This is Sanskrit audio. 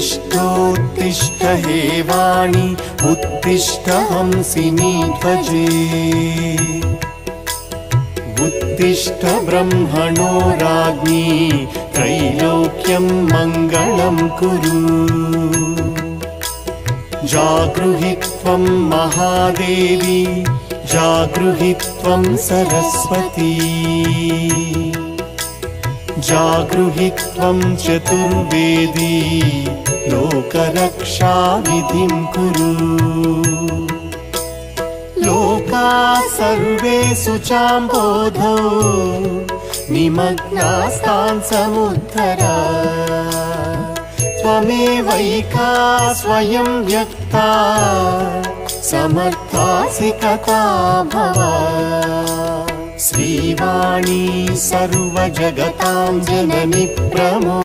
उत्तिष्ठोत्तिष्ठ हे वाणी उत्तिष्ठ हंसिनी ध्वजे उत्तिष्ठ ब्रह्मणो राज्ञी त्रैलोक्यं मङ्गलं कुरु जागृहि त्वं महादेवी जागृहि त्वं सरस्वती जागृहि त्वं चतुर्वेदी लोकरक्षाविधिं कुरु लोकाः सर्वे शुचाम्बोधौ निमग्नास्तान् समुद्धर त्वमेवैका स्वयं व्यक्ता समर्थासि कथा भव श्रीवाणी सर्वजगतां जननी प्रमो